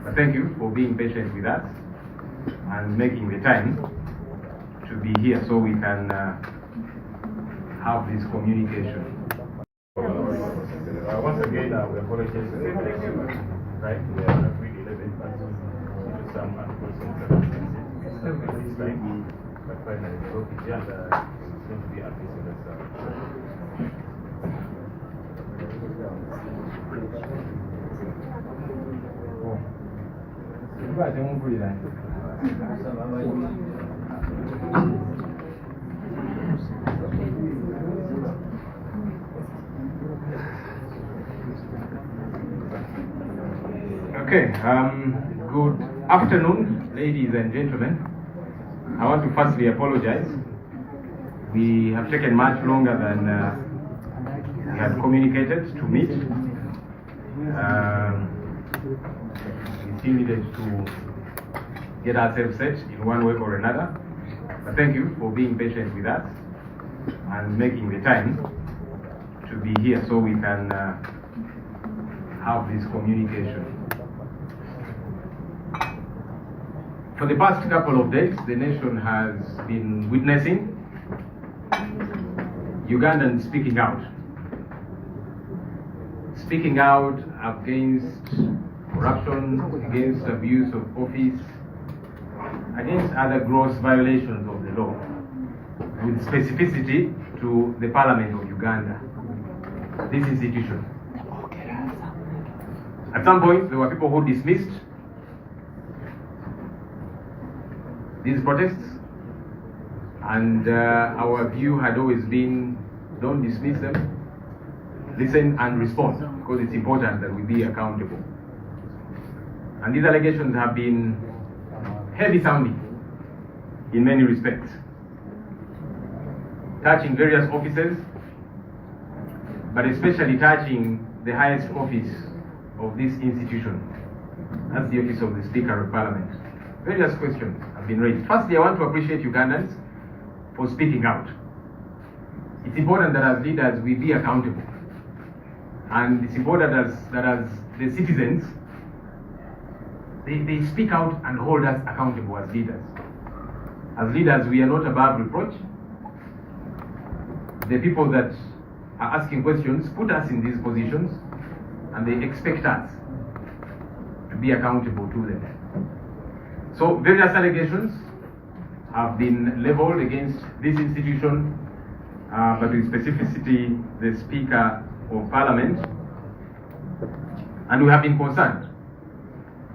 But thank you for being patient with us and making the time to be here so we can have this communication. Once again, we apologize. Right? We are not really 11, but due to some unforeseen circumstances, but finally, we hope the agenda is going to be appreciated. Okay, good afternoon, ladies and gentlemen. I want to firstly apologize. We have taken much longer than we had communicated to meet. We still needed to get ourselves set in one way or another. But thank you for being patient with us and making the time to be here so we can have this communication. For the past couple of days, the nation has been witnessing Ugandans speaking out against corruption, against abuse of office, against other gross violations of the law, with specificity to the Parliament of Uganda, this institution. At some point, there were people who dismissed these protests, and our view had always been, don't dismiss them, listen and respond, because it's important that we be accountable. And these allegations have been heavy sounding in many respects, touching various offices, but especially touching the highest office of this institution. That's the office of the Speaker of Parliament. Various questions have been raised. Firstly, I want to appreciate Ugandans for speaking out. It's important that as leaders we be accountable. And it's important that as the citizens, they speak out and hold us accountable as leaders. As leaders, we are not above reproach. The people that are asking questions put us in these positions, and they expect us to be accountable to them. So various allegations have been leveled against this institution, but with specificity the Speaker of Parliament, and we have been concerned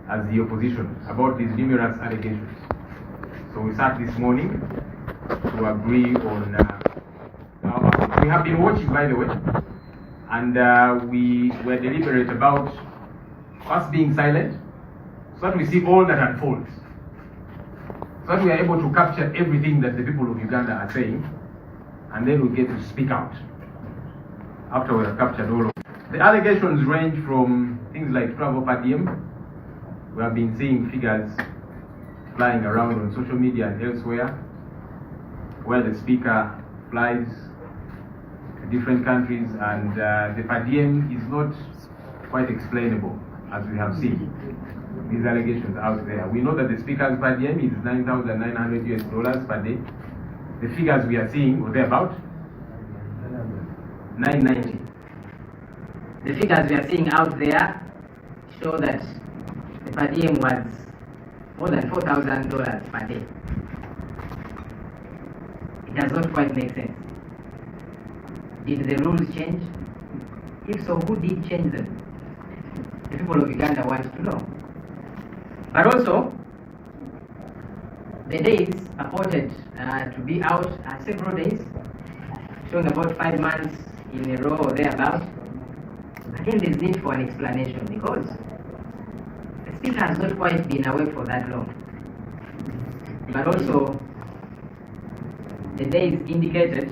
as the opposition about these numerous allegations. So we sat this morning to agree on, we have been watching, by the way, and we were deliberate about us being silent so that we see all that unfolds, so that we are able to capture everything that the people of Uganda are saying, and then we get to speak out after we have captured all of it. The allegations range from things like travel per diem. We have been seeing figures flying around on social media and elsewhere, where the Speaker flies to different countries, and the per diem is not quite explainable, as we have seen these allegations out there. We know that the Speaker's per diem is $9,900 per day. The figures we are seeing, or thereabout, 990. The figures we are seeing out there show that the per diem was more than $4,000 per day. It does not quite make sense. Did the rules change? If so, who did change them? The people of Uganda want to know. But also, the days purported to be out are several days, showing about 5 months in a row or thereabouts. Again, there's need for an explanation, because the Speaker has not quite been away for that long. But also, the days indicated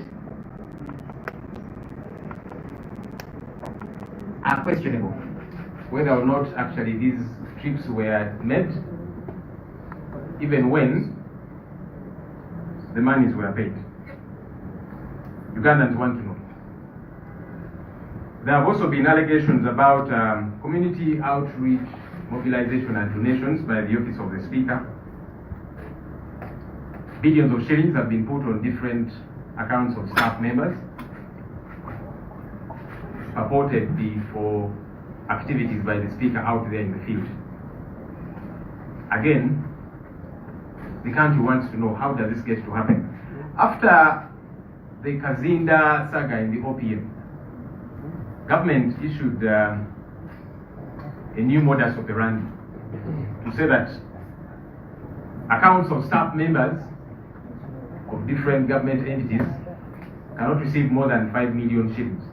are questionable. Whether or not actually these trips were made, even when the monies were paid. Ugandans want to know. There have also been allegations about community outreach mobilization and donations by the Office of the Speaker. Billions of shillings have been put on different accounts of staff members, purportedly for activities by the Speaker out there in the field. Again, the country wants to know, how does this get to happen? After the Kazinda saga in the OPM, government issued a new modus operandi to say that accounts of staff members of different government entities cannot receive more than 5 million shillings.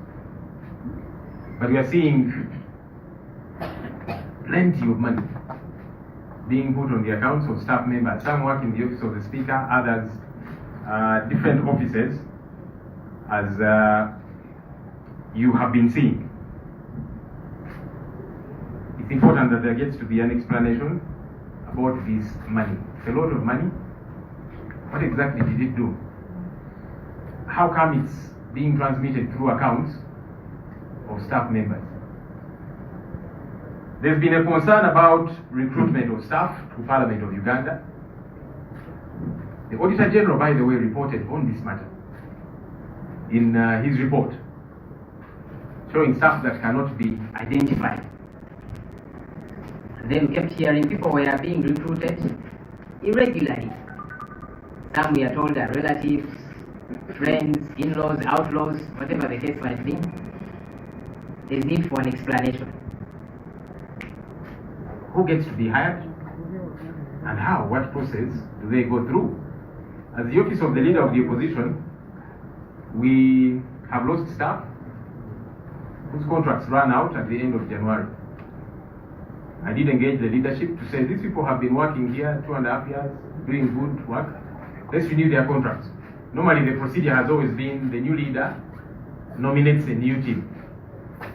But we are seeing plenty of money being put on the accounts of staff members. Some work in the Office of the Speaker, others different offices, as you have been seeing. It's important that there gets to be an explanation about this money. It's a lot of money. What exactly did it do? How come it's being transmitted through accounts of staff members? There's been a concern about recruitment of staff to Parliament of Uganda. The Auditor General, by the way, reported on this matter in his report, showing staff that cannot be identified. And then we kept hearing people were being recruited irregularly. Some we are told are relatives, friends, in-laws, outlaws, whatever the case might be. There's need for an explanation. Who gets to be hired? And how? What process do they go through? As the Office of the Leader of the Opposition, we have lost staff whose contracts ran out at the end of January. I did engage the leadership to say, these people have been working here 2.5 years, doing good work. Let's renew their contracts. Normally the procedure has always been the new leader nominates a new team.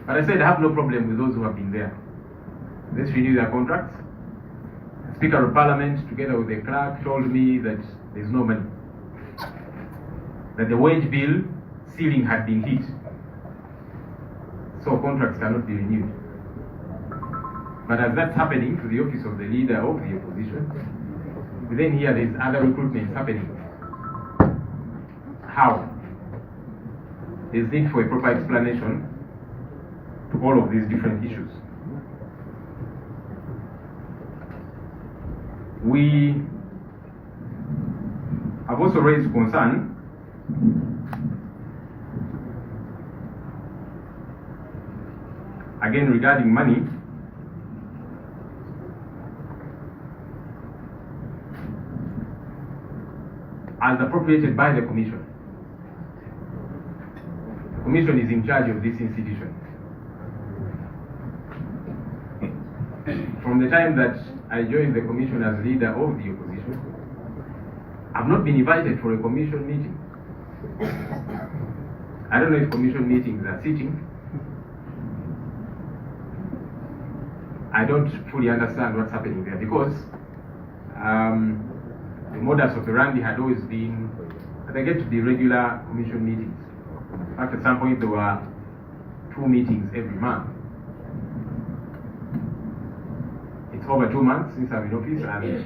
But I said I have no problem with those who have been there. Let's renew their contracts. The Speaker of Parliament, together with the clerk, told me that there's no money. That the wage bill ceiling had been hit. So contracts cannot be renewed. But as that's happening to the Office of the Leader of the Opposition, we then hear there's other recruitments happening. How? There's need for a proper explanation to all of these different issues. We have also raised concern again regarding money as appropriated by the Commission. The Commission is in charge of this institution. From the time that I joined the Commission as leader of the opposition, I've not been invited for a Commission meeting. I don't know if Commission meetings are sitting. I don't fully understand what's happening there because the modus operandi had always been that there get to be regular Commission meetings. In fact, at some point there were 2 meetings every month. It's over 2 months since I'm in office and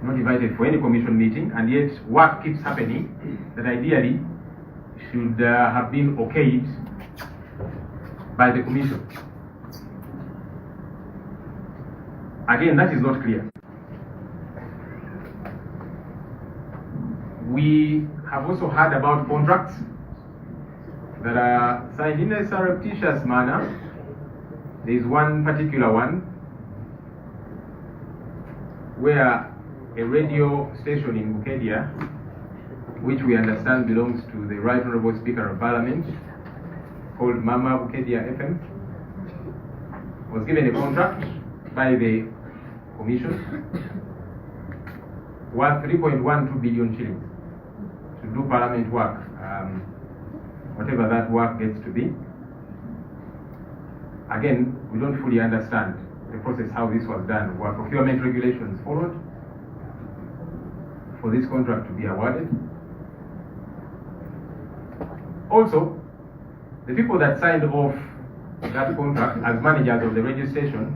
not invited for any Commission meeting, and yet work keeps happening that ideally should have been okayed by the Commission. Again, that is not clear. We have also heard about contracts that are signed in a surreptitious manner. There is one particular one where a radio station in Bukedia, which we understand belongs to the Right Honourable Speaker of Parliament, called Mama Bukedia FM, was given a contract by the Commission worth 3.12 billion shillings to do Parliament work, whatever that work gets to be. Again, we don't fully understand the process, how this was done. Were procurement regulations followed for this contract to be awarded? Also, the people that signed off that contract as managers of the radio station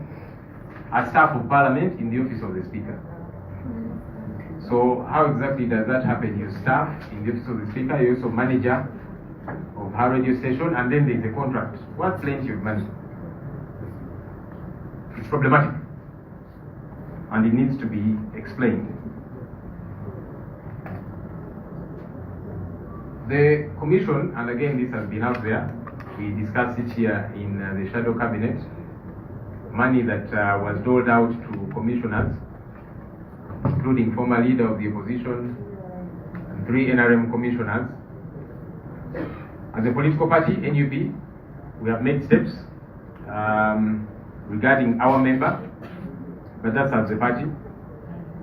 are staff of Parliament in the office of the Speaker. So how exactly does that happen? You staff in the office of the Speaker, you're also manager of her radio station, and then there's a contract. What plenty of money? It's problematic, and it needs to be explained. The Commission, and again this has been out there, we discussed it here in the Shadow Cabinet, money that was doled out to commissioners, including former leader of the opposition and 3 NRM commissioners. As a political party, NUP, we have made steps regarding our member, but that's as a party.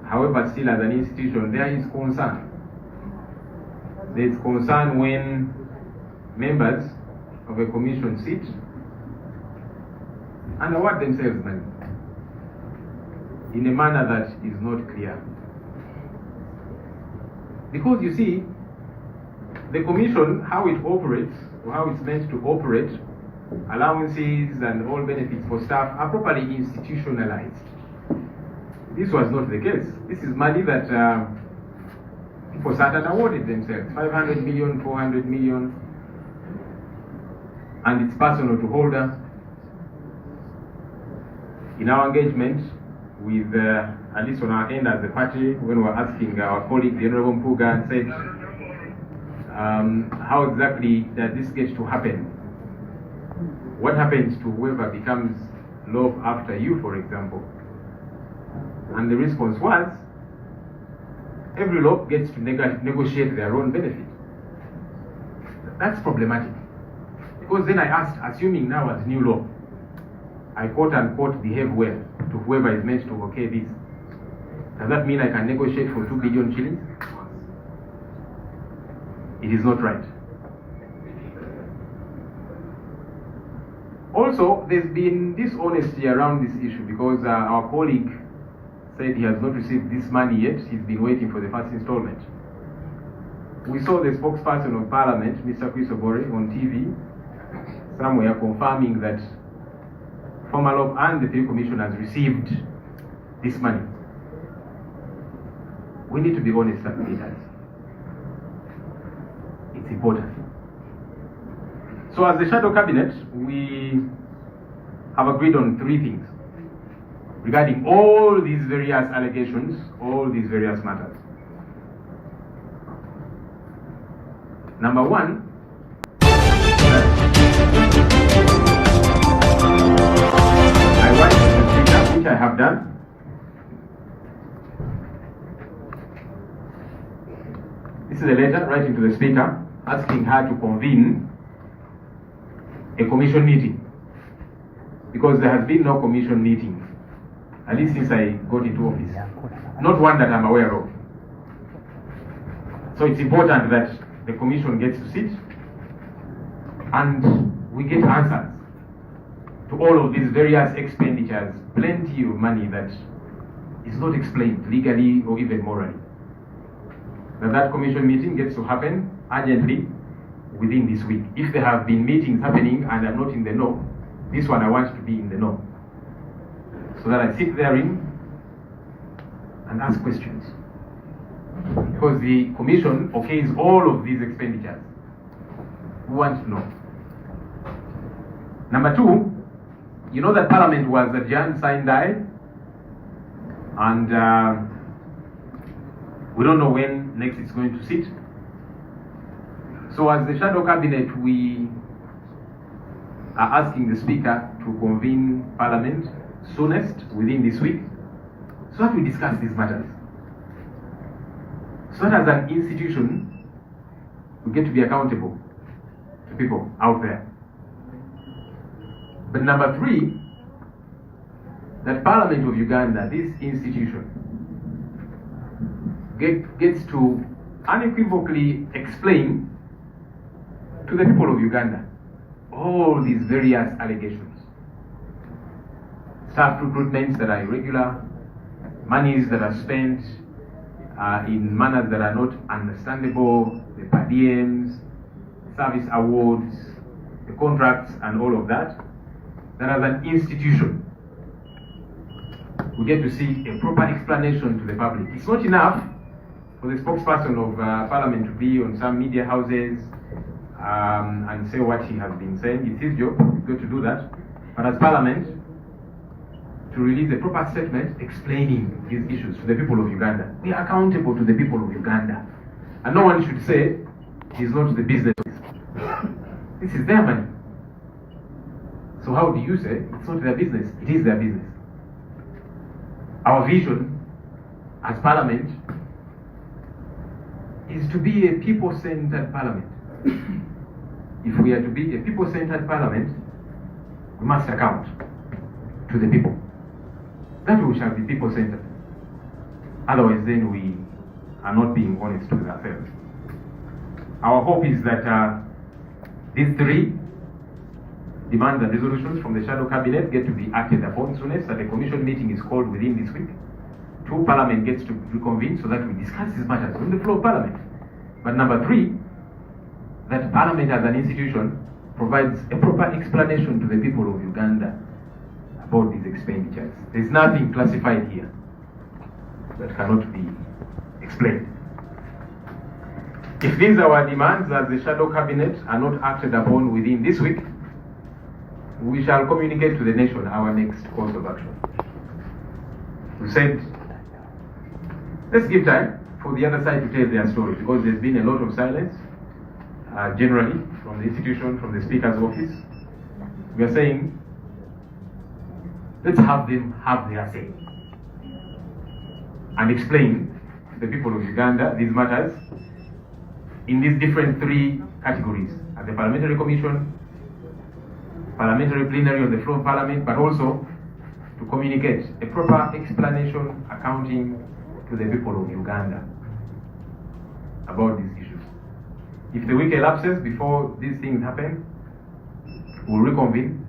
However, still as an institution, there is concern. There is concern when members of a commission sit and award themselves money in a manner that is not clear. Because you see, the Commission, how it operates, or how it's meant to operate, allowances and all benefits for staff are properly institutionalized. This was not the case. This is money that people sat and awarded themselves, 500 million, 400 million, and it's personal to holder. In our engagement with, at least on our end as a party, when we were asking our colleague, the Honorable Mpuga, and said, how exactly does this get to happen? What happens to whoever becomes law after you, for example? And the response was, every law gets to negotiate their own benefit. That's problematic. Because then I asked, assuming now as new law, I quote unquote behave well to whoever is meant to okay this, does that mean I can negotiate for 2 billion shillings? It is not right. Also, there's been dishonesty around this issue because our colleague said he has not received this money yet. He's been waiting for the first installment. We saw the spokesperson of Parliament, Mr. Chris Obore, on TV somewhere confirming that former law and the 3 commissioners received this money. We need to be honest as leaders. It's important. So as the Shadow Cabinet, we have agreed on 3 things regarding all these various allegations, all these various matters. Number 1, I write to the Speaker, which I have done. This is a letter writing to the Speaker asking her to convene a commission meeting, because there has been no commission meeting, at least since I got into office. Not one that I'm aware of. So it's important that the commission gets to sit and we get answers to all of these various expenditures, plenty of money that is not explained legally or even morally. That commission meeting gets to happen urgently within this week. If there have been meetings happening and I'm not in the know, this one I want to be in the know, so that I sit therein and ask questions. Because the commission okays all of these expenditures. We want to know. Number 2, you know that Parliament was adjourned, sine die, and we don't know when next it's going to sit. So as the Shadow Cabinet, we are asking the Speaker to convene Parliament soonest within this week, so that we discuss these matters. So that as an institution, we get to be accountable to people out there. But number 3, that Parliament of Uganda, this institution, gets to unequivocally explain to the people of Uganda all these various allegations. Staff recruitments that are irregular, monies that are spent in manners that are not understandable, the per diems, service awards, the contracts and all of that, that as an institution, we get to see a proper explanation to the public. It's not enough for the spokesperson of Parliament to be on some media houses and say what he has been saying. It's his job, he's got to do that. But as Parliament, to release a proper statement explaining these issues to the people of Uganda. We are accountable to the people of Uganda. And no one should say, he's not the business. This is their money. So how do you say it's not their business? It is their business. Our vision as Parliament is to be a people-centered Parliament. If we are to be a people-centered Parliament, we must account to the people. That we shall be people-centered. Otherwise, then we are not being honest with ourselves. Our hope is that these three demands and resolutions from the Shadow Cabinet get to be acted upon soonest, that a commission meeting is called within this week. 2, Parliament gets to reconvene so that we discuss these matters on the floor of Parliament. But number 3, that Parliament as an institution provides a proper explanation to the people of Uganda about these expenditures. There's nothing classified here that cannot be explained. If these our demands as the Shadow Cabinet are not acted upon within this week, we shall communicate to the nation our next course of action. We said, let's give time for the other side to tell their story, because there's been a lot of silence, generally, from the institution, from the Speaker's office. We are saying, let's have them have their say and explain to the people of Uganda these matters in these different 3 categories: at the Parliamentary Commission, Parliamentary Plenary on the floor of Parliament, but also to communicate a proper explanation, accounting to the people of Uganda about these issues. If the week elapses before these things happen, we'll reconvene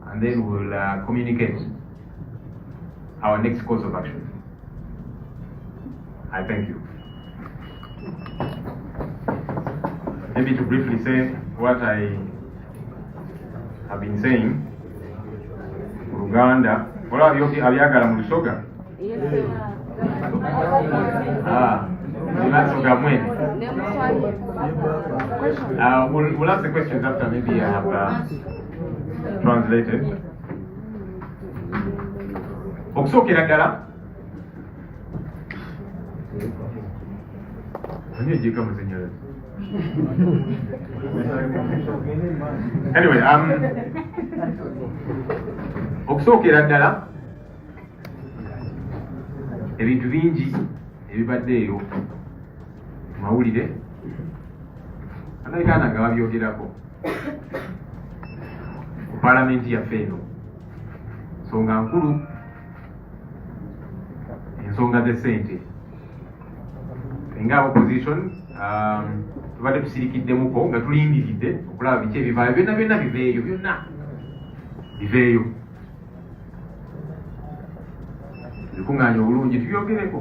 and then we'll communicate our next course of action. I thank you. Maybe to briefly say what I have been saying, Uganda, what yoki AYAGALA mu lusoga? Yes, sir. We'll ask the questions after maybe I have translated. Okusookera ddala ani ejjeka musennyalaze. Anyway, okusookera ddala ebintu bingi ebibaddeeyo mu mawulire Uganda nga babyogerako ku Paalamenti yaffe eno. Nsonga nkulu, ensonga z'essente. Nga opposition tubadde tusirikiddemuko nga tulindiridde okulaba biki ebivaayo, byonna biveeyo, byonna biveeyo. Bikuŋŋaanya obulungi tubyogereko.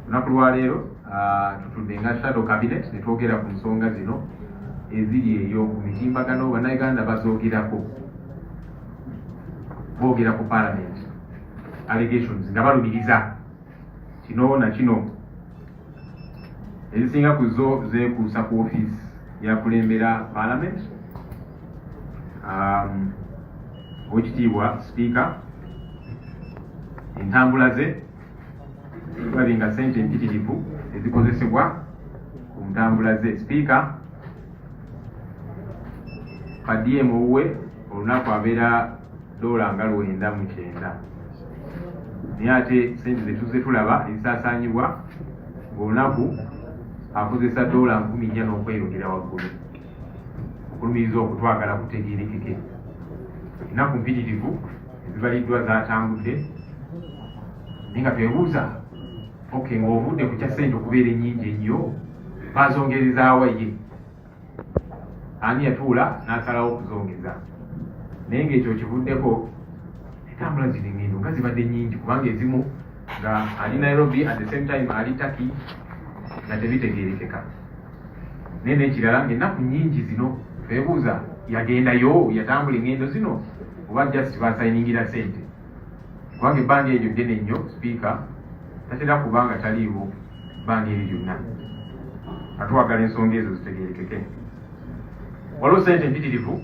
Lunaku lwaleero tutudde nga Shadow Cabinet ne twogera ku nsonga zino eziri eyo ku mitimbagano. Bannayuganda bazoogerako, boogera ku Parliament allegations nga balumiriza kino na kino. Ezisinga ku zo zeekuusa ku office yakulembera Parliament, Oweekitiibwa Speaker, entambula ze tulabe nga ssente mpitirivu ezikozesebwa ku ntambula ze. Speaker kadiem owuwe olunaku abeera $9.9, naye ate ssente zetuze tulaba ezisaasaanyibwa ng'olunaku akozesa $14 n'okweyongera waggulu, okulumiriza okutwagala kutegeerekeke. Ennaku mpitirivu ezibaliddwa zaatambudde, naye nga twebuuza, okay, ng'ovudde ku kya ssente okubeera ennyingi ennyo, bazongerezaawa ye? Ani yatuula n'asalawo okuzongeza? Naye ng'ekyo kivuddeko entambula zino engendo nga zibadde nnyingi, kubanga ezimu nga ali Nairobi at the same time ali Turkey nga tebitegeerekeka. Naye n'ekirala ng'ennaku nnyingi zino twebuuza, yagendayo yatambula engendo zino oba just basayiningira ssente? kubanga ebbanga eryo ddene nnyo sipiika tatera kubanga taliiwo bbanga eri lyonna. Atwagala ensonga ezo zitegeerekeke. Waliwo ssente mpitirivu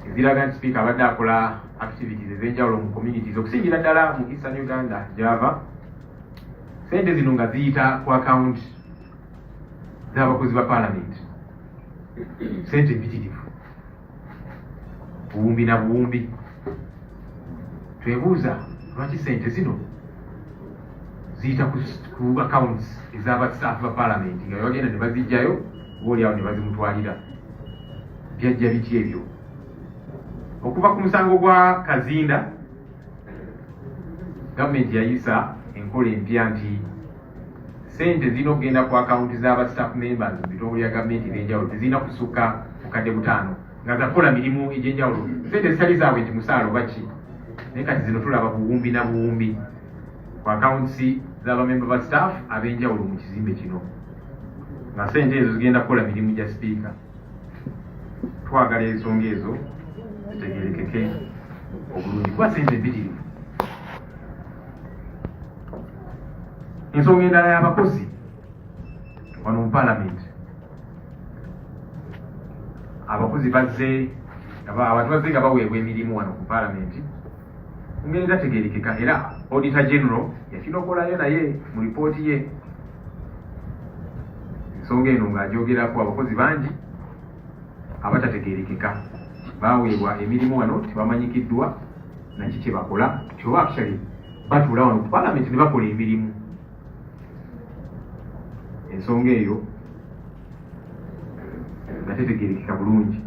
eziraga nti sipiika abadde akola activities ez'enjawulo mu communities okusingira ddala mu Eastern Uganda gy'ava. Ssente zino nga ziyita ku account z'abakozi ba paalamenti. Ssente mpitirivu buwumbi na buwumbi. Twebuuza lwaki ssente zino ziyita ku accounts ez'abasitaafu ba paalamenti nga bagenda ne bazijjayo obaolyawo ne bazimutwalira. Byajja biti ebyo? Okuva ku musango gwa Kazinda, gavumenti yayisa enkola empya nti ssente zirina okugenda ku akawunti z'aba staff members mu bitongole bya gavumenti ebyenjawulo tezirina kusukka mukadde 5 nga zakola mirimu egy'enjawulo. Ssente zitali zaabwe nti musaala oba ki, naye kati zino tulaba buwumbi na buwumbi ku akawunti z'abamemba ba staff ab'enjawulo mu kizimbe kino, nga ssente ezo zigenda kukola mirimu gya sipiika. Twagala ensonga ezo zitegeerekeke obulungi kuba ssente mpitirivu. Ensonga endala y'abakozi wano mu paalamenti, abakozi bazze abantu bazze nga baweebwa emirimu wano ku paalamenti mu ngeri etategeerekeka, era Auditor General yakinokolayo naye mu lipooti ye ensonga eno ng'agyogerako. Abakozi bangi abatategeerekeka baweebwa emirimu wano tebamanyikiddwa naki kye bakola, kyoba actually batuula wano ku paalamenti ne bakola emirimu. Ensonga eyo nga tetegeerekeka bulungi.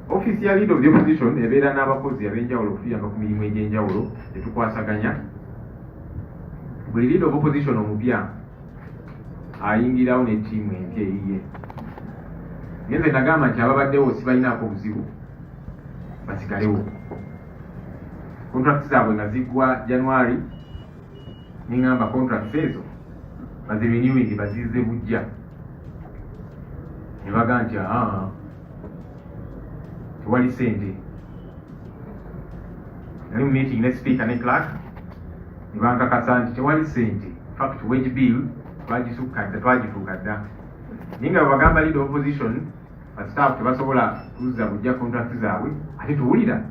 Office ya Leader of the Opposition ebeera n'abakozi ab'enjawulo okutuyamba ku mirimu egy'enjawulo tetukwasaganya. Buli Leader of Opposition omupya ayingirawo ne ttiimu empya eyiye. Ngenze nagamba nti ababaddewo sibalinaako buzibu basigalewo. Contracts zaabwe nga ziggwa January, ningamba contracts ezo bazirenewing bazizze bujja. Ne baga nti tewali ssente. Nali mu meeting ne speaker ne clerk ne bankakasa nti tewali ssente. Fact wage bill twagituuka dda. Naye nga bagamba Leader of Opposition staff tebasobola kuzza bujja contract zaabwe, ate tuwulira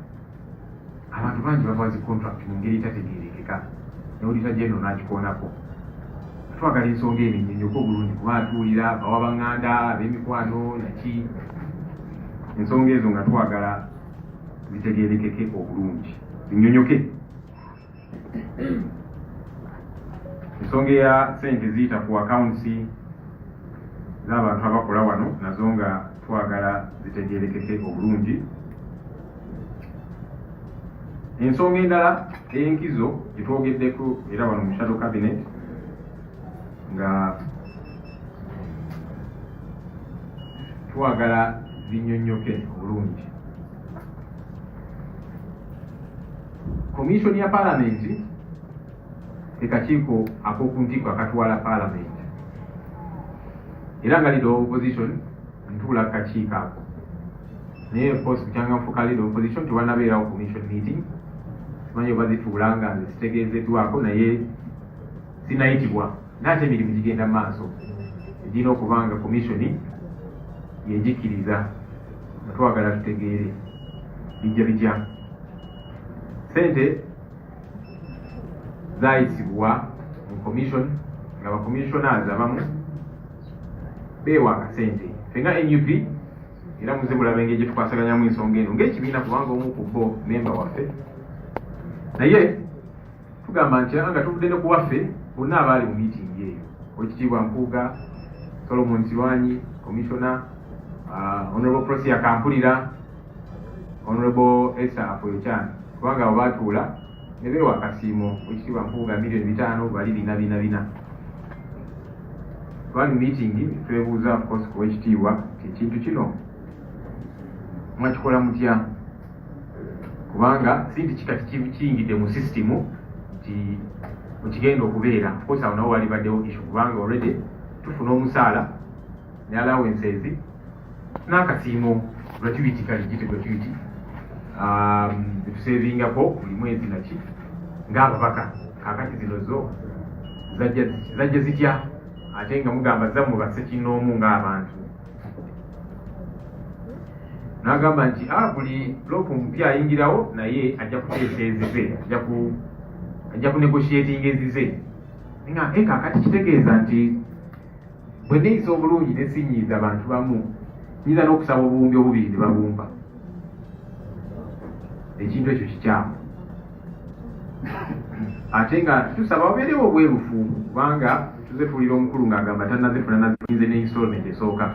abantu bangi babazi contract mu ngeri etategeerekeka. Ne Auditor General n'akikoonako. Twagala ensonga eno ennyonyoke obulungi kuba atuwulira bawa baŋŋanda ab'emikwano naki. Ensonga ezo nga twagala zitegeerekeke obulungi zinyonyoke. Ensonga ya ssente ziyita ku accounts z'abantu abakola wano nazo nga twagala zitegeerekeke obulungi. Ensonga endala ey'enkizo gye twogeddeko era wano mu shadow cabinet nga twagala zinyonyoke obulungi. Commission ya Parliament ekakiiko ak'oku ntikko akatwala Parliament, era nga Leader of Opposition ntuula kakiiko ako. Naye post kukyangamufu ka Leader of Opposition tewanabeerawo commission meeting. Simanyi oba zituula nga zitegeezeddwako naye sinayitibwa. Nate emirimu gigenda mu maaso egirina okuba nga commission yegikkiriza nga twagala tutegeere bijja. Ssente zaayisibwa mu commission nga bakommissioners abamu beewanga ssente. Ffe nga NUP era muze mulabe engeri gye tukwasaganyamu ensonga eno ng'ekibiina kubanga omu ku bo memba waffe, naye tugamba nti nga tuvudde ne ku waffe bonna abaali mu meeting eyo, Oweekitiibwa Mpuuga, Solomon Ssenyonyi, Commissioner, Honorable Prosia Kampulira, Honorable Esther Afoyokyani, kubanga abo baatuula ne beewa akasiimo Oweekitiibwa Mpuuga $5,000,000 bali 444. Twali mu meeting twebuuza of course ku Oweekitiibwa ekintu kino mwakikola mutya, kubanga sinti kikati kiyingidde mu system nti mukigenda okubeera. Of course awo nawo wali baddewo issue kubanga already tufuna omusaala ne allowances n'akasiimo gratuity, kali gite gratuity etusevingako buli mwezi naki ng'ababaka kakati zino zo zajja zitya ate nga mugamba zammwe basekinoomu ng'abantu. N'agamba nti buli block mpya ayingirawo naye ajja kuteesa ezize, ajja kunegotiatinga ezize. Nga kakati kitegeeza nti bwe neeyisa obulungi ne sinyiiza abantu bamu nyinza n'okusaba obuwumbi obubiri ne babumba. Ekintu ekyo kikyamu. Ate nga tusaba wabeerewo obwerufu kubanga tuze tuwulira omukulu ng'agamba tannazifuna nazifunze ne installment esooka.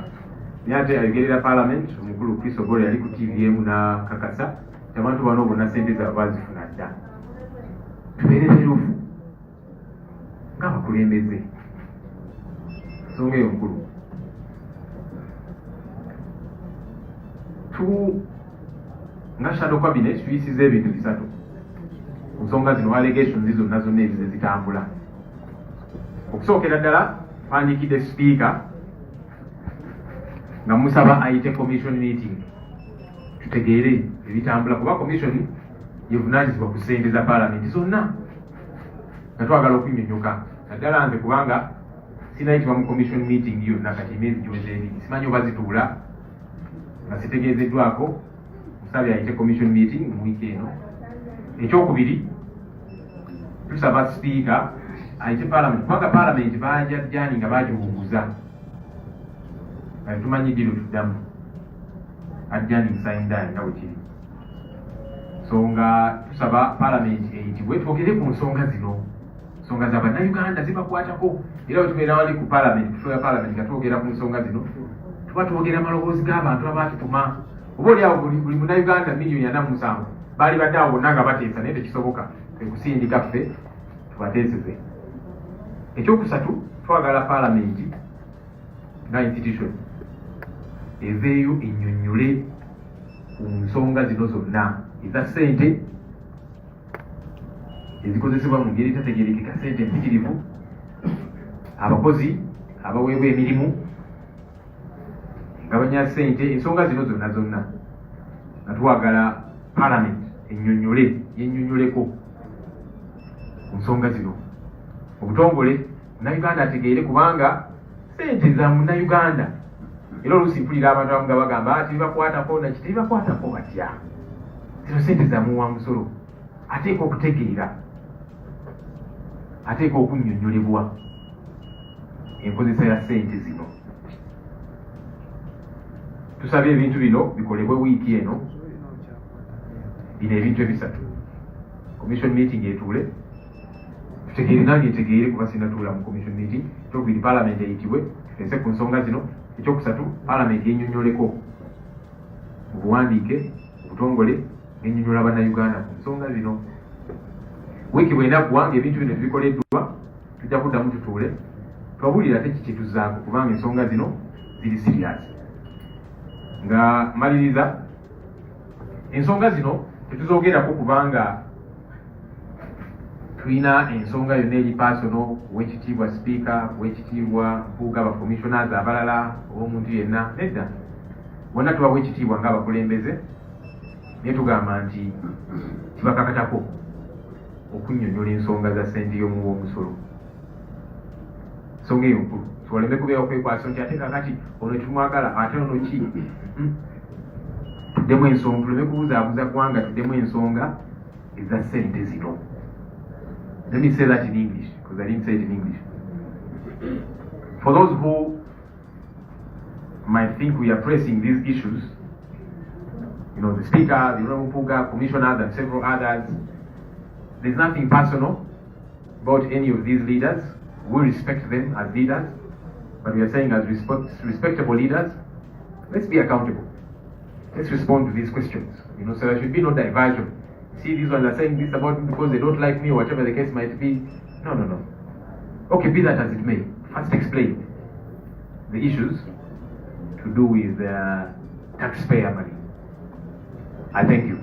Naye ate ayogerera Parliament omukulu Chris Ogolo yali ku TV emu n'akakasa nti abantu bano bonna ssente zaabwe bazifuna dda. Tubeere beerufu ng'abakulembeze. Nsonga eyo nkulu. Nga shadow cabinet tuyisiza ebintu bisatu ku nsonga zino allegations zonna zonna ezize zitambula. Okusookera ddala twandikidde speaker nga musaba AYITE commission meeting tutegeere ebitambula kuba commission yevunaanyizibwa ku ssente za parliament zonna nga twagala okunnyonnyoka naddala nze kubanga sinayitibwa mu commission meeting yonna kati emyezi gyonze ebiri simanyi oba zituula nga sitegeezeddwako musabye AYITE commission meeting mu wiiki eno. Ekyokubiri tusaba speaker AYITE parliament kubanga parliament bajajjani nga bagiwunguza nga tumanyi dino tuddamu adjani sayindaani nga bwe kiri. So nga tusaba parliament eyitibwe twogere ku nsonga zino, nsonga za bannayuganda zibakwatako era bwe tubeera wali ku parliament kusoya parliament nga twogera ku nsonga zino tuba twogera amaloboozi g'abantu abaatutuma. Oba oliawo buli munnayuganda miliyoni 47 baali badde awo bonna nga bateesa naye tekisoboka ekusindika ffe tubateeseze. Ekyokusatu twagala parliament nga institution eveeyo ennyonnyole ku nsonga zino zonna eza ssente ezikozesebwa mu ngeri etategerekeka, ssente mpitirivu, abakozi abaweebwa emirimu nga banya ssente, ensonga zino zonna nga twagala parliament yennyonnyoleko ku nsonga zino. Obutongole munnayuganda ategeere kubanga ssente za munnayuganda era oluusi mpulira abantu abamu nga bagamba tebibakwatako naki tebibakwatako batya, zino ssente za muwa musolo. Ateeka okutegeera, ateeka okunnyonnyolebwa enkozesa ya ssente zino. Tusabye ebintu bino bikolebwe wiiki eno. Bino ebintu ebisatu: commission meeting etuule, tutegeere nange etegeere kuba sinatuula mu commission meeting. Ekyokubiri parliament eyitibwe tuteese ku nsonga zino. Ekyokusatu parliament yennyonnyoleko mu buwandiike obutongole yennyonnyola bannayuganda ku nsonga zino. Wiiki bw'enaggwa ng'ebintu bino tebikoleddwa tujja kuddamu tutuule twabulira ate kiki tuzaako kubanga ensonga zino ziri serious. Nga maliriza, ensonga zino tetuzoogerako kubanga tulina ensonga yonna eri personal w'ekitiibwa speaker, w'ekitiibwa Mpuuga, abacommissioners abalala omuntu yenna. Nedda, bonna tubawa ekitiibwa ng'abakulembeze naye tugamba nti tibakakatako okunnyonnyola ensonga za ssente y'omuwa omusolo. Nsonga eyo nkulu, tubaleme kubeera okwekwasa nti ate kakati ono tumwagala ate ono ki. Tuddemu ensonga, tuleme kubuzaabuza kubanga tuddemu ensonga eza ssente zino. Let me say that in English, because I didn't say it in English. For those who might think we are pressing these issues, you know, the Speaker, the Honorable Mpuuga, commissioners, and several others, there's nothing personal about any of these leaders. We respect them as leaders, but we are saying as respectable leaders, let's be accountable. Let's respond to these questions. You know, so there should be no diversion. See, these ones are saying this about me because they don't like me or whatever the case might be. No. Okay, be that as it may. First explain the issues to do with taxpayer money. I thank you.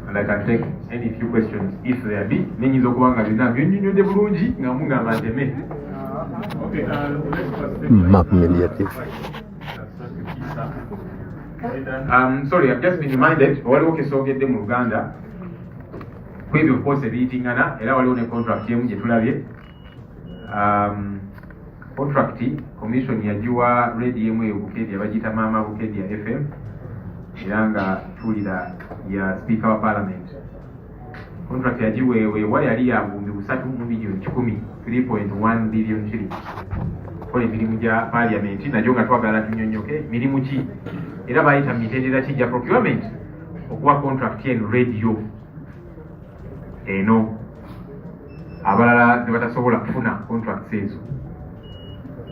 And I can take any few questions if there be. Nenyizo kubanga bina byonyonde bulungi nga mungamba ateme. Map mediative. Sorry, I've just been reminded, waliwo kesogedde mu Luganda, kwebyo kose biyitingana, era waliwo ne contract yemu gye tulabye. Contract, commission yagiwa radio emu Bukedya bagiyita Mama Bukedya FM, era nga tulira ya Speaker wa Parliament. Contract yagiweebwa yali ya bumbi 3 milioni 10, 3.1 billion shillings. Kola emirimu gya Parliament, nagyo nga twagala tunyonyoke mirimu ki, era bayita mitendera ki gya procurement okuwa contract eno radio eno abalala tebatasobola kufuna contracts ezo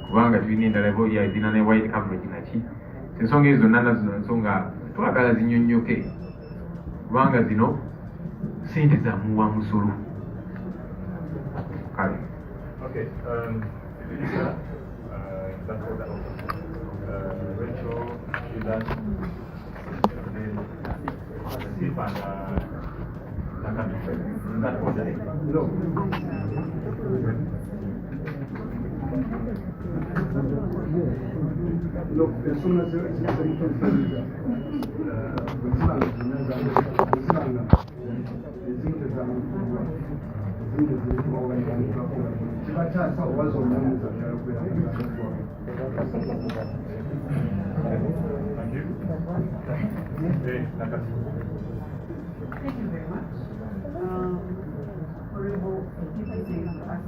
kubanga tulina endala ya zina ne wide coverage naki. Ensonga ezo zonna zino ensonga twagala zinyonyoke kubanga zino sente za muwa musolo. Kale. Okay, Lisa, that's what Rachel, Sheila, then Steve and Nakami. That order. Look, as soon as Thank you very much. Honorable people saying to us,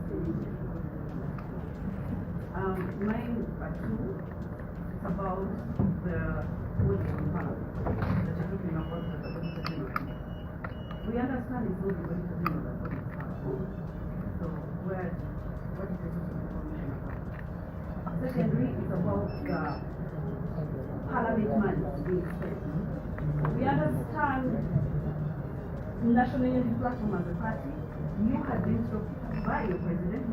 mine are two. It's about the wood panel that you're talking about the Ssenyonyi. We understand it's not going to be the panel. So what is the information about? Secondly, it's about the parliament money being spent. We understand National Unity Platform as a party, you have been stopped by your president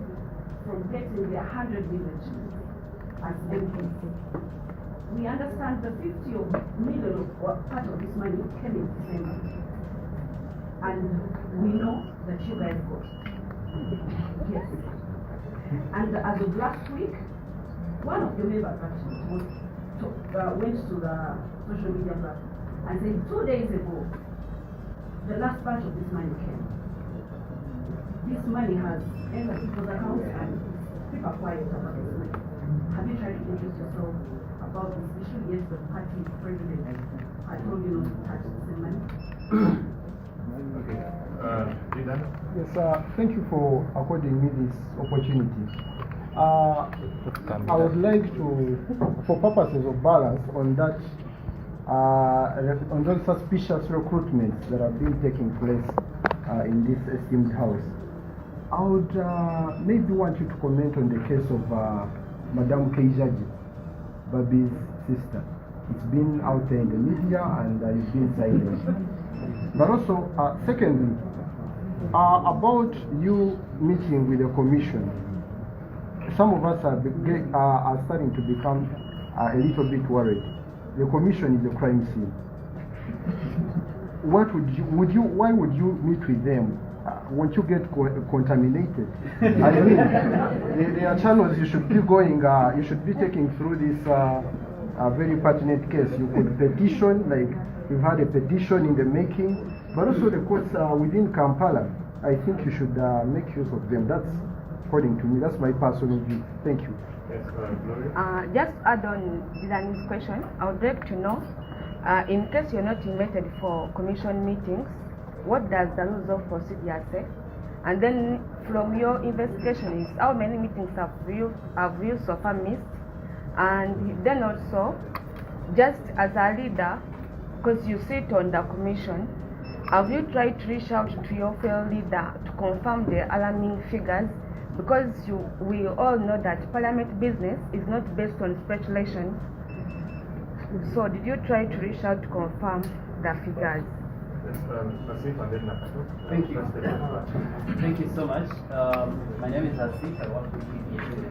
from getting the 100 million as MPs. We understand the 50 million of part of this money came in December. And we know that you guys got. Yes. And as of last week, one of the members actually went to the social media platform and said 2 days ago, the last batch of this money came. This money has entered people's accounts and people are quiet about this money. Have you tried to interest yourself about this issue? Yes, the party president had told you not to touch this money. Okay. Leader? yes, thank you for according me this opportunity. I would like to, for purposes of balance on that, on those suspicious recruitments that have been taking place in this esteemed house, I would maybe want you to comment on the case of Madame Keijaji, Babi's sister. It's been out there in the media and it's been silent. But also, secondly, about you meeting with the commission, some of us are starting to become a little bit worried. The commission is a crime scene. What why would you meet with them? Won't you get contaminated? I mean, there are channels you should be going, you should be taking through this very pertinent case. You could petition, like we've had a petition in the making, but also the courts within Kampala. I think you should make use of them. That's according to me. That's my personal view. Thank you. Yes, Gloria? Just add on Dilani's question, I would like to know, in case you're not invited for commission meetings, what does the rules of procedure say? And then from your investigation, how many meetings have you so far missed? And then also, just as a leader, because you sit on the commission, have you tried to reach out to your fellow leader to confirm the alarming figures? Because we all know that parliament business is not based on speculation. So did you try to reach out to confirm the figures? Thank you. Thank you so much. My name is Asif. I work with ETUULE.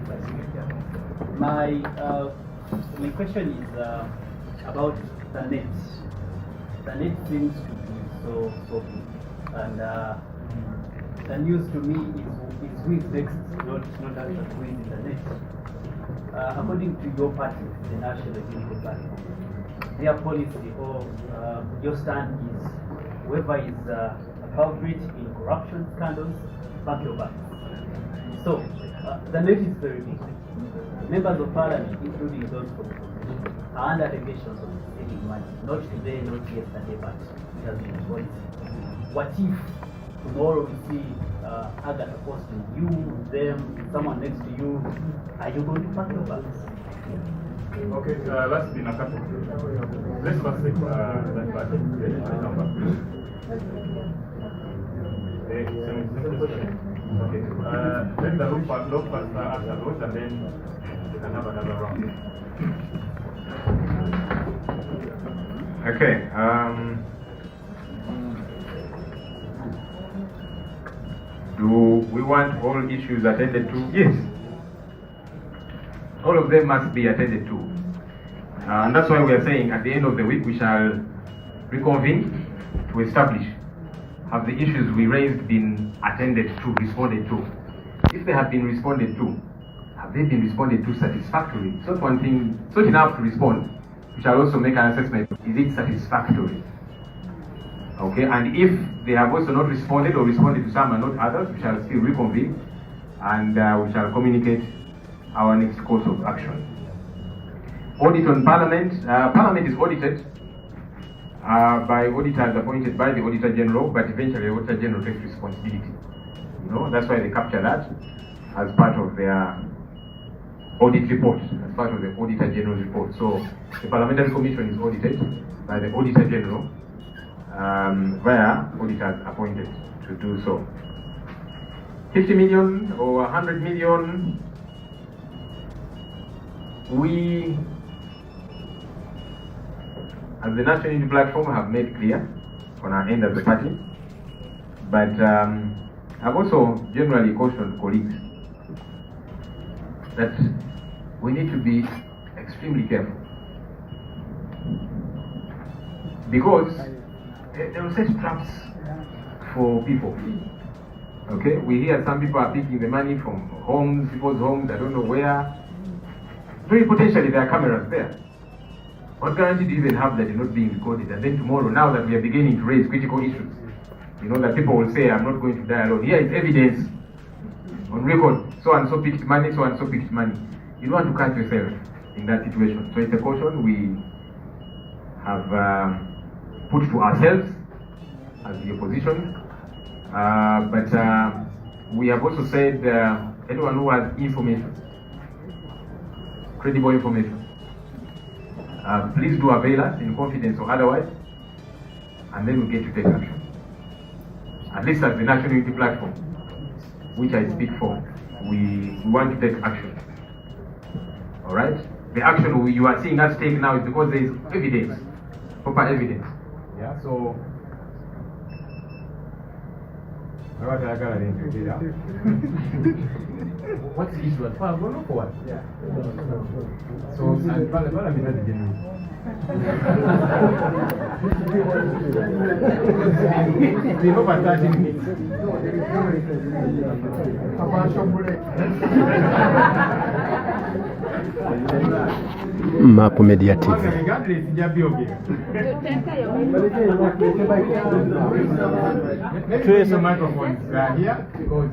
My question is about the net. The net seems to be so big, and the news to me is who is next, not actually who is in the net. According to your party, the National Unity Platform, their policy or your stand is whoever is culprit in corruption scandals, pack your bags. So the net is very big. Members of parliament, including those from the opposition, are under allegations of stealing money. Not today, not yesterday, but it has been policy. What if tomorrow we see Agatha posting you, them, someone next to you? Are you going to pack your bags? Okay, let's be in a couple. Let's first take that part. Okay, let the look first afterwards, and then we can have another round. Okay. Do we want all issues attended to? Yes. All of them must be attended to. And that's why we are saying at the end of the week we shall reconvene to establish, have the issues we raised been attended to, responded to? If they have been responded to, have they been responded to satisfactorily? It's not one thing, it's not enough to respond. We shall also make an assessment, is it satisfactory? Okay, and if they have also not responded or responded to some and not others, we shall still reconvene and we shall communicate our next course of action. Audit on Parliament. Parliament is audited by auditors appointed by the Auditor General, but eventually the Auditor General takes responsibility. You know, that's why they capture that as part of their audit report, as part of the Auditor General's report. So the Parliamentary Commission is audited by the Auditor General via auditors appointed to do so. 50 million or 100 million, we as the National Unity Platform have made clear on our end as a party, but I've also generally cautioned colleagues that we need to be extremely careful, because there will set traps for people. Okay, we hear some people are picking the money from homes, people's homes, I don't know where. Very potentially there are cameras there. What guarantee do you even have that you're not being recorded? And then tomorrow, now that we are beginning to raise critical issues, you know, that people will say, I'm not going to die alone. Here is evidence on record. So and so picked money, so and so picked money. You don't want to catch yourself in that situation. So it's a caution we have put to ourselves as the opposition. But we have also said anyone who has information, credible information, please do avail us in confidence or otherwise, and then we get to take action. At least as the National Unity Platform, which I speak for, we want to take action. All right? The action you are seeing us take now is because there is evidence, proper evidence. Yeah, so what's the issue? For what? Yeah. So, Map Media TV. Trace the microphones here because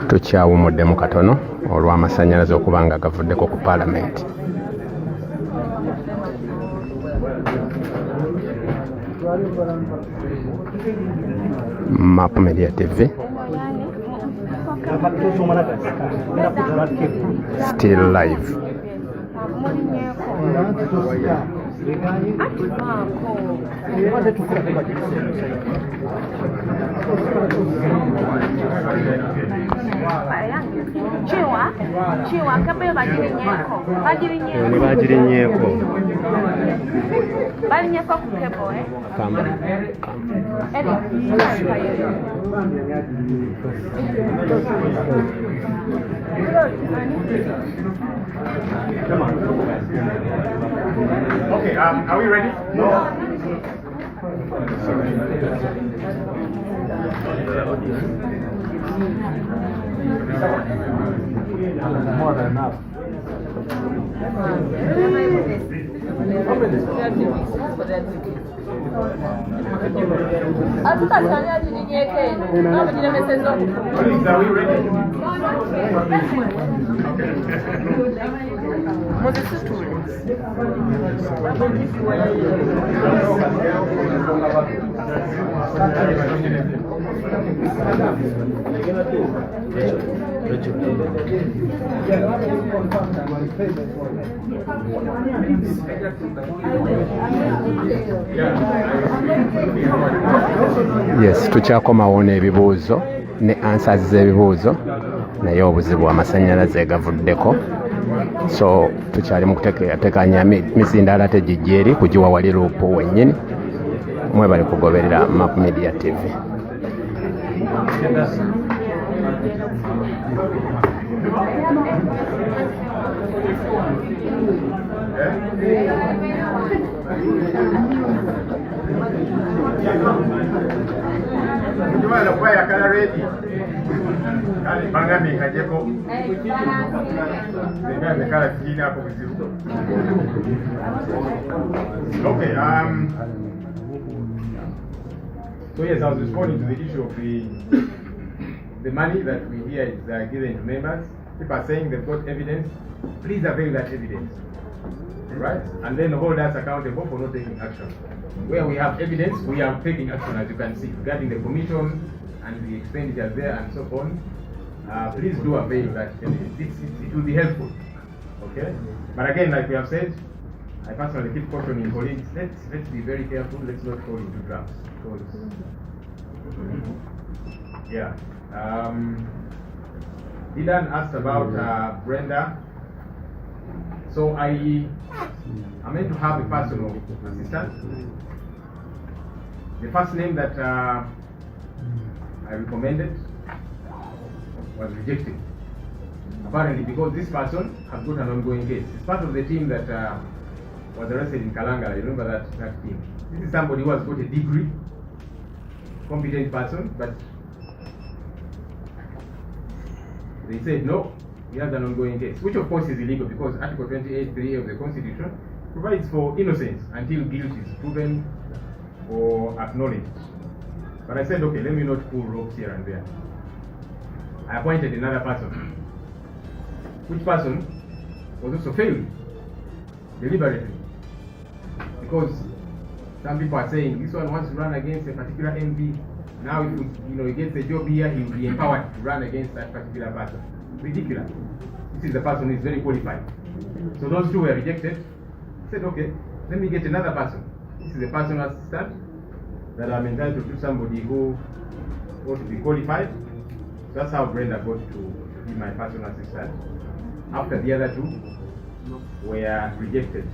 tukyawumuddemu katono olw'amasannyalaze okuba nga gavuddeko ku Paalamenti. Map Media TV. Still live. okay, are we ready? No. More than enough. Yes, tukyakomawo n'ebibuuzo ne answers z'ebibuuzo naye obuzibu amasannyalaze gavuddeko, so tukyali mu kuteekanya misindala tegijja eri kugiwa wali luupu wennyini. Mwebale kugoberera Map Media TV. Mjumala kwa ya kala ready. Kali bangami kajeko. Ngai kala kijina hapo vizuri. Okay, so yes, I was responding to the issue of the money that we hear is given to members. People are saying they've got evidence. Please avail that evidence, right? And then hold us accountable for not taking action. Where we have evidence, we are taking action, as you can see, regarding the commission and the expenditures there and so on. Please do avail that evidence. It will be helpful, okay? But again, like we have said, I personally keep cautioning colleagues, let's be very careful, let's not fall into traps. Yeah. Dylan asked about Brenda. So I'm meant to have a personal assistant. The first name that I recommended was rejected. Apparently because this person has got an ongoing case. It's part of the team that was arrested in Kalangala. You remember that team? This is somebody who has got a degree, competent person, but they said no, he has an ongoing case, which of course is illegal because Article 28(3) of the Constitution provides for innocence until guilt is proven or acknowledged. But I said, okay, let me not pull ropes here and there. I appointed another person, which person was also failed deliberately because some people are saying this one wants to run against a particular MP. Now if he gets a job here, he will be empowered to run against that particular person. Ridiculous. This is the person who is very qualified. So those two were rejected. I said, okay, let me get another person. This is a personal assistant that I'm entitled to somebody who ought to be qualified. So that's how Brenda got to be my personal assistant. After the other two were rejected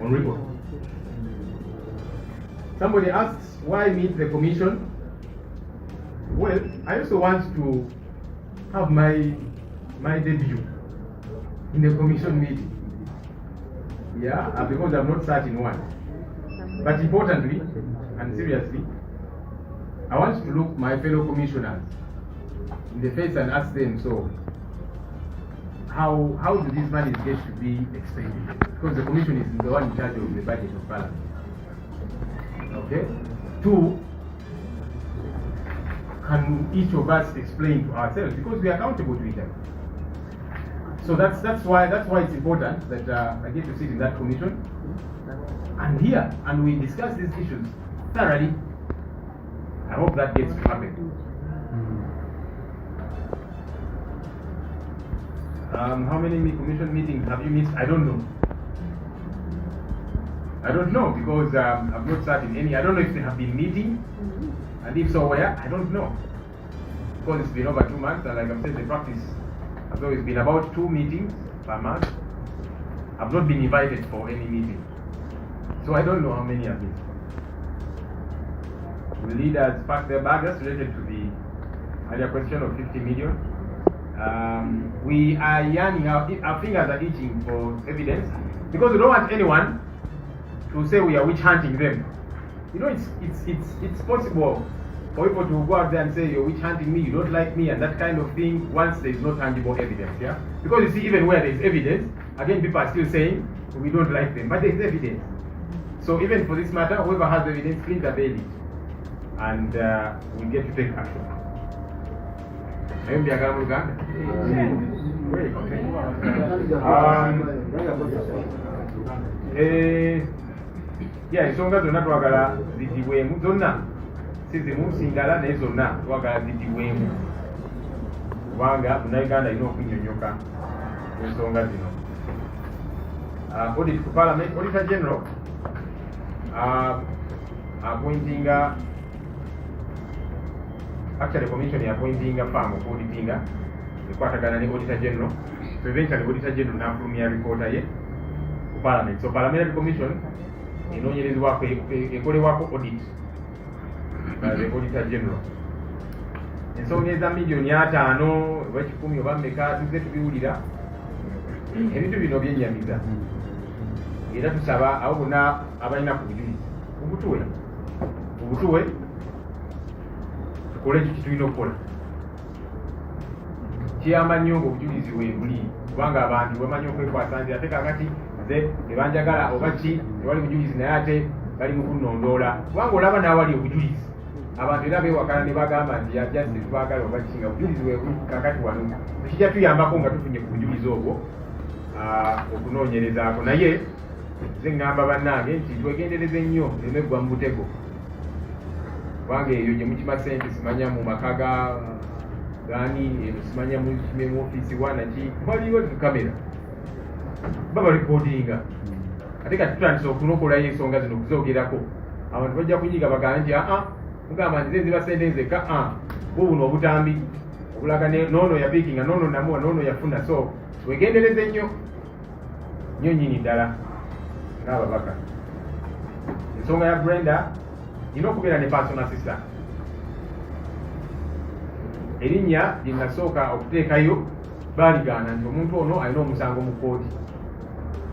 on record. Somebody asks, why meet the commission? Well, I also want to have my debut in the commission meeting. Yeah, because I've not sat in one. But importantly and seriously, I want to look my fellow commissioners in the face and ask them, so how do these monies get to be expended? Because the commission is the one in charge of the budget of Parliament. Okay? Two, can each of us explain to ourselves, because we are accountable to each other. So that's why it's important that I get to sit in that commission and hear and we discuss these issues thoroughly. I hope that gets to happen. How many commission meetings have you missed? I don't know. I don't know because I've not sat in any. I don't know if they have been meeting, and if so, where? I don't know. Because it's been over 2 months, and like I've said, the practice has always been about 2 meetings per month. I've not been invited for any meeting, so I don't know how many I've missed. The leaders pack their bags. That's related to the earlier question of 50 million. We are yearning, our fingers are itching for evidence because we don't want anyone to say we are witch hunting them. You know, it's possible for people to go out there and say you're witch hunting me, you don't like me, and that kind of thing, once there's no tangible evidence, yeah? Because you see, even where there's evidence, again, people are still saying we don't like them, but there's evidence. So even for this matter, whoever has evidence, please avail it, and we get to take action. Yeah, ensonga zonna twagala ziddibwemu zonna si zimu singala naye zonna twagala ziddibwemu kubanga munnayuganda alina okunnyonnyoka ensonga zino. Audit for Parliament, Auditor General appointinga, actually commission appointinga firm of auditinga ekwatagana ne Auditor General, so eventually Auditor General n'afulumya reporter ye ku Parliament. So Parliamentary Commission enoonyerezebwako ekolebwako audit by the Auditor General. Ensonga eza miliyoni 5 oba 10 oba mmeka tuzze tubiwulira, ebintu bino byennyamiza era tusaba abo bonna abalina ku bujulizi obutuwe tukole ekyo kitulina okukola. Kiyamba nnyo ng'obujulizi weebuli kubanga abantu bamanyi okwekwasa nti ate kakati nze tebanjagala oba ki tewali bujulizi naye ate bali mu kunnondoola kubanga olaba n'awali obujulizi abantu era beewakana ne bagamba nti yajjazze tubagala oba ki nga obujulizi weebuli kakati wano tukijja tuyambako nga tufunye ku bujulizi obwo okunoonyerezaako. Naye nze ŋŋamba bannange nti twegendereze nnyo emeggwa mu butego kubanga eyo gye mukima sente simanya mu maka gani eno simanya mu ofiisi wanaki waliwo kamera baba recordinga ate kati tutandisa okunokolayo ensonga zino okuzoogerako abantu bajja kunyiga bagamba nti mugamba nti nziba sente nzeka bwo buno obutambi obulaga noono yabiikinga noono namuwa noono yafuna. So twegendereze nnyo nnyini ddala ng'ababaka. Ensonga ya Brenda ina okubeera ne personal assistant. Erinnya lye nasooka okuteekayo baaligaana nti omuntu ono alina omusango mu kkooti.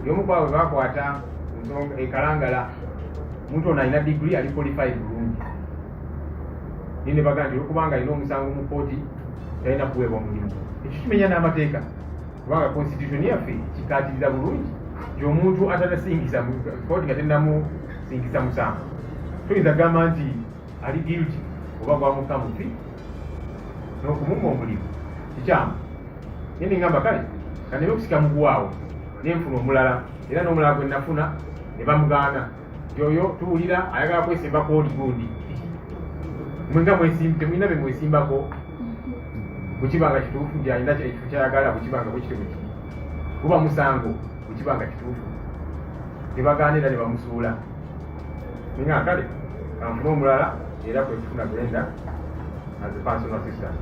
Y'omu ku abo bwe bakwata ekalangala omuntu ono alina degree ali qualified bulungi. Naye ne bagamba nti olwokubanga alina omusango mu kkooti talina kuweebwa mulimu. Ekyo kimenya n'amateeka kubanga constitution yaffe kikaatiriza bulungi nti omuntu atanasingisa mu kkooti nga tennamusingisa musango toyinza gamba nti ali guilty oba gwamuka mufi n'okumumma omulimu kikyamu. Naye neŋŋamba kale kaneme okusika muguwaawo nenfuna omulala era n'omulala gwe nafuna ne bamugaana nti oyo tuwulira ayagala kwesimbako oli gundi mwenga temulina be mwesimbako bwekibanga kituufu nti alina ekifo kyayagala bwekibanga bwekitebweki guba musango bwekibanga kituufu tebagaanira ne bamusuula. Ninga kale kanfuna omulala era kwekifuna Brenda as a personal assistant.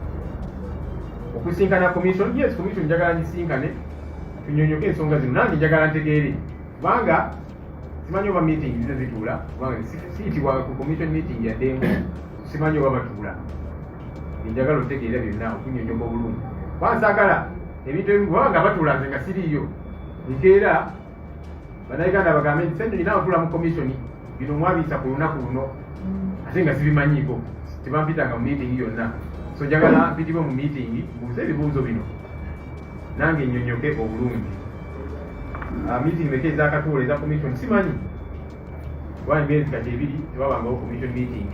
Okusinkana commission, yes commission njagala njisinkane tunyonyoke ensonga zino nange njagala ntegeere kubanga simanyi oba meeting zize zituula kubanga siyitibwa ku commission meeting yaddemu simanyi oba batuula. Njagala otegeera byonna okunyonyoka obulungi bansaagala ebintu ebimu kubanga batuula nze nga siriiyo nkeera bannayuganda bagambe nti Ssenyonyi naawe tuula mu commission bino mwabiisa ku lunaku luno ate nga sibimanyiiko tebampitanga mu meeting yonna. So njagala mpitibwe mu meeting mbuuze ebibuuzo bino nange nnyonnyoke obulungi. Meeting meke ezakatuula eza commission simanyi kuba emyezi kati 2 tebabangawo commission meeting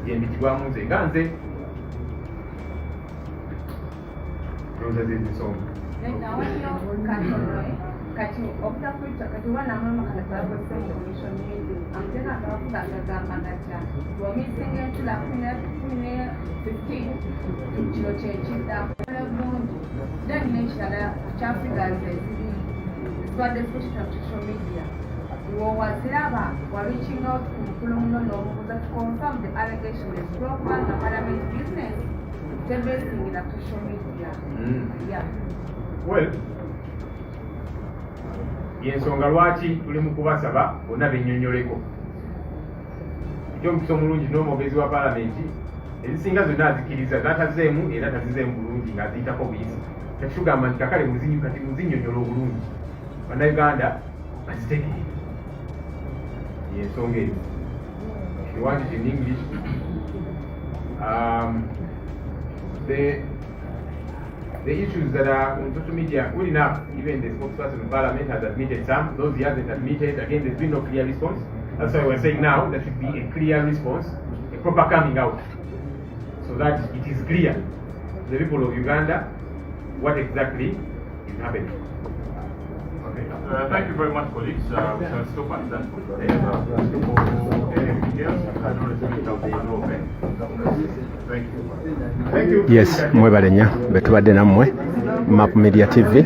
gyembitibwamu nze nga nze kati obutakwita kati wanamama kanatalakozesa mu commission meeting amuteka akabavuga agagamba gatya bwomisinga entula 15 kino kyekidda bulungi then nekirala kyafigures eziri zibadde zikushita mu social media wowaziraba wa-reaching out ku mukulu muno n'omubuuza to confirm the allegation is proper na parliament business tebesingira social media. Yeah. Well, yensonga lwaki tuli mu kubasaba bonna bennyonnyoleko. Ekyomukisa omulungi n'omwogezi wa paalamenti ezisinga zonna azikiriza n'atazeemu era tazizeemu bulungi ng'aziyitako buyisi. Tekitugamba nti kakale kati muzinnyonnyola obulungi bannayuganda bazitegeere. Yensonga eyo. If you want it in English, The issues that are on social media, good enough, even the spokesperson of Parliament has admitted some, those he hasn't admitted, again, there's been no clear response. That's why we're saying now there should be a clear response, a proper coming out, so that it is clear to the people of Uganda what exactly is happening. Okay. Thank you very much, colleagues. We shall stop at that. Anything else? I know the speaker will be open. Thank you. Thank you. Yes, mwebale nnyo betubadde nammwe Map Media TV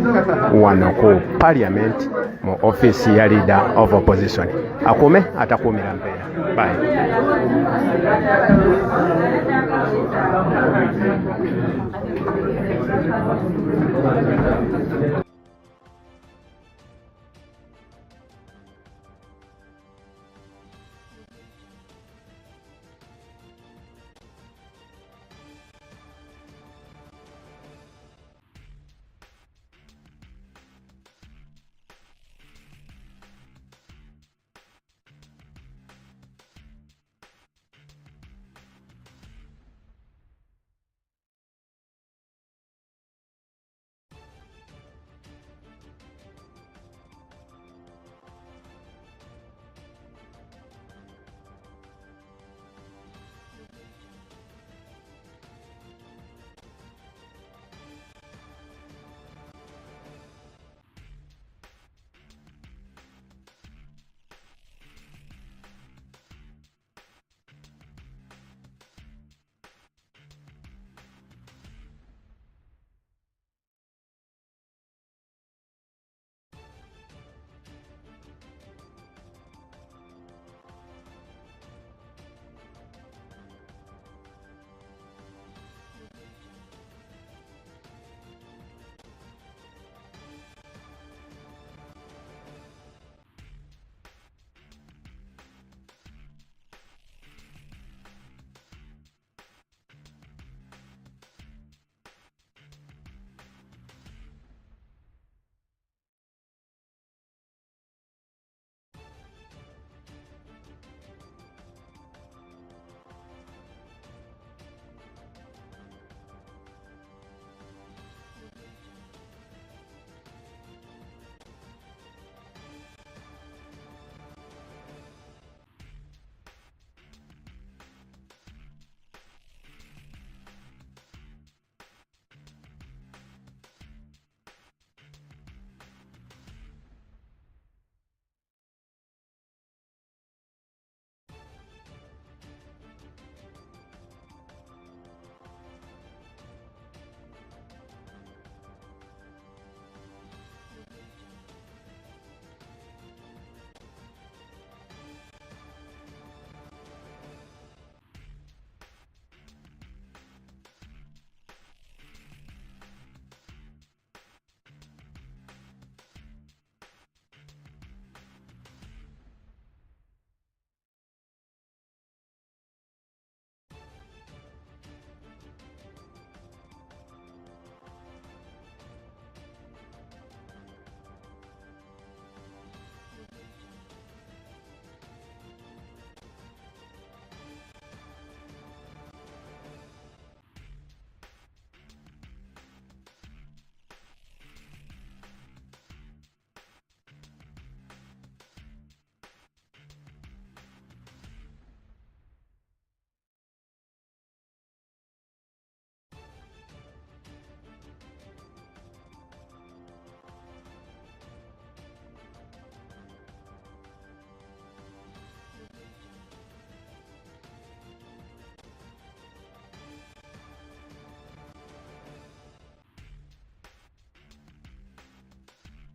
wano ku Parliament mu office ya Leader of Opposition. Akume atakuumira mpeera. Bye.